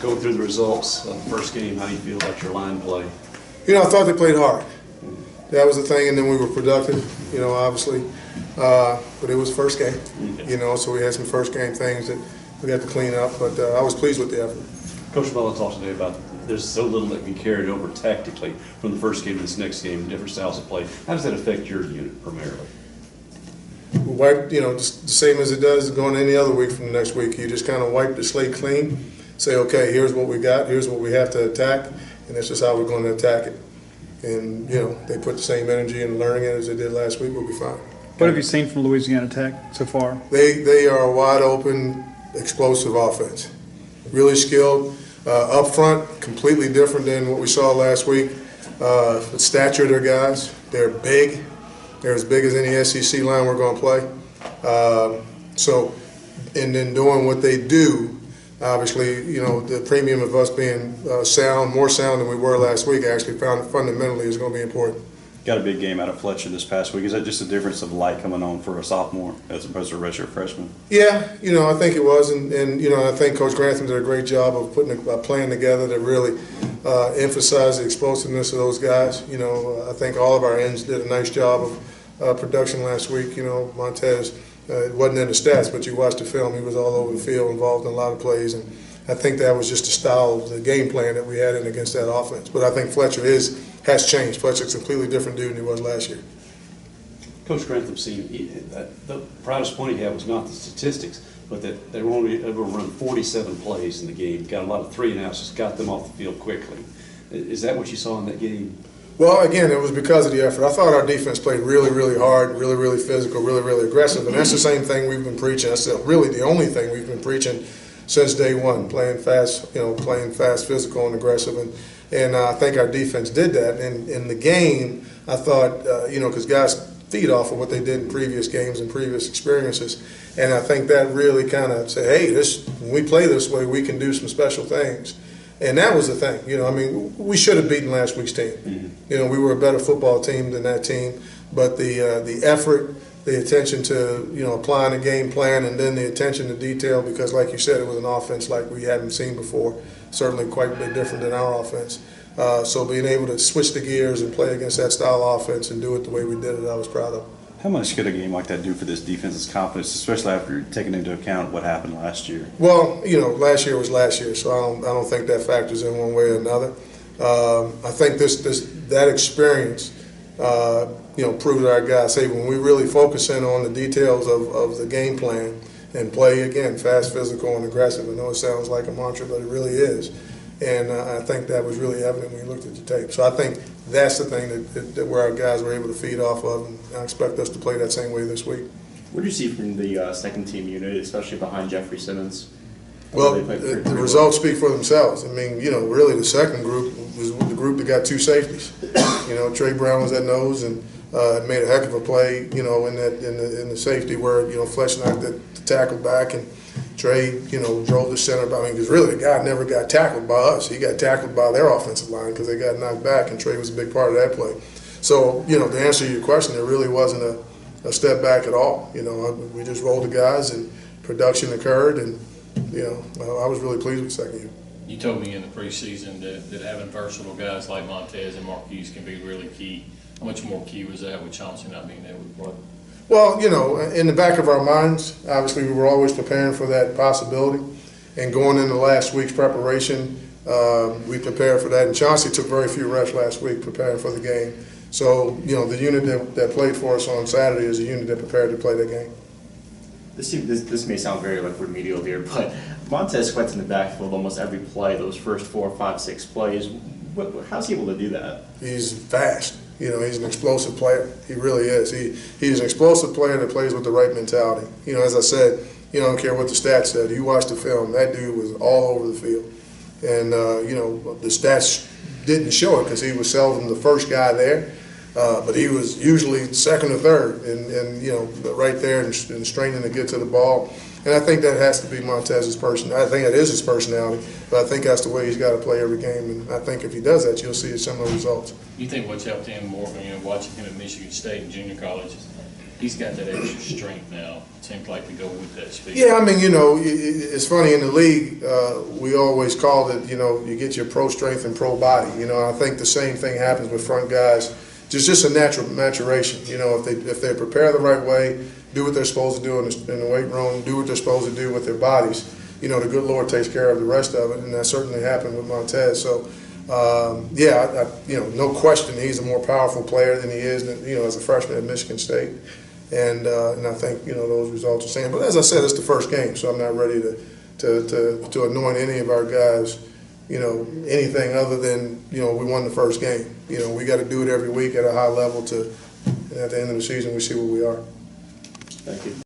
Going through the results of the first game, how do you feel about your line play? You know, I thought they played hard. That was the thing, and then we were productive, you know, obviously. But it was first game, you know, so we had some first game things that we had to clean up, but I was pleased with the effort. Coach Bella talked today about there's so little that can be carried over tactically from the first game to this next game, different styles of play. How does that affect your unit primarily? We wipe, you know, just the same as it does going any other week from the next week. You just kind of wipe the slate clean, say, okay, here's what we got, here's what we have to attack, and this is how we're going to attack it. And, you know, they put the same energy in learning it as they did last week, we'll be fine. What have you seen from Louisiana Tech so far? They are a wide open, explosive offense. Really skilled. Up front, completely different than what we saw last week. The stature of their guys, they're big. They're as big as any SEC line we're going to play. And then doing what they do, obviously, you know, the premium of us being sound, more sound than we were last week, I actually found fundamentally is going to be important. Got a big game out of Fletcher this past week. Is that just a difference of light coming on for a sophomore as opposed to a redshirt freshman? Yeah, you know, I think it was, and you know, I think Coach Grantham did a great job of putting a plan together that really emphasized the explosiveness of those guys. You know, I think all of our ends did a nice job of production last week. You know, Montez, it wasn't in the stats, but you watched the film, he was all over the field, involved in a lot of plays, and I think that was just the style of the game plan that we had in against that offense. But I think Fletcher has changed. Fletcher's a completely different dude than he was last year. Coach Grantham, the proudest point he had was not the statistics, but that they were only able to run 47 plays in the game, got a lot of 3-and-outs, just got them off the field quickly. Is that what you saw in that game? Well, again, it was because of the effort. I thought our defense played really, really hard, really, really physical, really, really aggressive, and that's the same thing we've been preaching. That's really the only thing we've been preaching since day one, playing fast, you know, playing fast, physical, and aggressive, and I think our defense did that. And in the game, I thought, you know, because guys feed off of what they did in previous games and previous experiences, and I think that really kind of said, hey, when we play this way, we can do some special things. And that was the thing, you know. I mean, we should have beaten last week's team. Mm-hmm. You know, we were a better football team than that team, but the effort, the attention to, you know, applying a game plan, and then the attention to detail, because like you said, it was an offense like we hadn't seen before, certainly quite a bit different than our offense. So being able to switch the gears and play against that style of offense and do it the way we did it, I was proud of. How much could a game like that do for this defense's confidence, especially after taking into account what happened last year? Well, you know, last year was last year, so I don't think that factors in one way or another. I think that experience, you know, proved to our guys, hey, when we really focus in on the details of the game plan and play, again, fast, physical, and aggressive. I know it sounds like a mantra, but it really is. And I think that was really evident when you looked at the tape. So I think that's the thing that where our guys were able to feed off of, and I expect us to play that same way this week. What do you see from the second team unit, especially behind Jeffrey Simmons? Well, the results speak for themselves. I mean, you know, really the second group was the group that got 2 safeties. You know, Trey Brown was at nose and made a heck of a play, you know, in the safety where, you know, Fletch knocked the tackle back, and Trey, you know, drove the center. I mean, because really the guy never got tackled by us. He got tackled by their offensive line because they got knocked back, and Trey was a big part of that play. So, you know, to answer your question, there really wasn't a step back at all. You know, we just rolled the guys, and production occurred, and, you know, I was really pleased with the second unit. You told me in the preseason that having versatile guys like Montez and Marquise can be really key. How much more key was that with Chauncey not being able to play? Well, you know, in the back of our minds, obviously we were always preparing for that possibility. And going into last week's preparation, we prepared for that. And Chauncey took very few reps last week preparing for the game. So, you know, the unit that played for us on Saturday is a unit that prepared to play that game. This may sound very like remedial here, but Montez sweats in the backfield almost every play, those first 4, 5, 6 plays. How's he able to do that? He's fast. You know, he's an explosive player. He really is. He's an explosive player that plays with the right mentality. You know, as I said, you know, I don't care what the stats said. You watch the film, that dude was all over the field. And, you know, the stats didn't show it because he was seldom the first guy there. But he was usually second or third and you know, right there and straining to get to the ball. And I think that has to be Montez's person. I think that is his personality, but I think that's the way he's got to play every game. And I think if he does that, you'll see similar results. You think what's helped him more, you know, watching him at Michigan State and junior college, He's got that extra strength now, it seems like, to go with that speed. Yeah, I mean, it's funny in the league. We always called it, you get your pro strength and pro body. I think the same thing happens with front guys. Just a natural maturation. If they prepare the right way, do what they're supposed to do in the weight room, do what they're supposed to do with their bodies. The good Lord takes care of the rest of it, and that certainly happened with Montez. So, no question, he's a more powerful player than he is, as a freshman at Michigan State. And I think those results are saying. But as I said, it's the first game, so I'm not ready to anoint any of our guys, anything other than we won the first game. We got to do it every week at a high level and at the end of the season we see where we are. Thank you.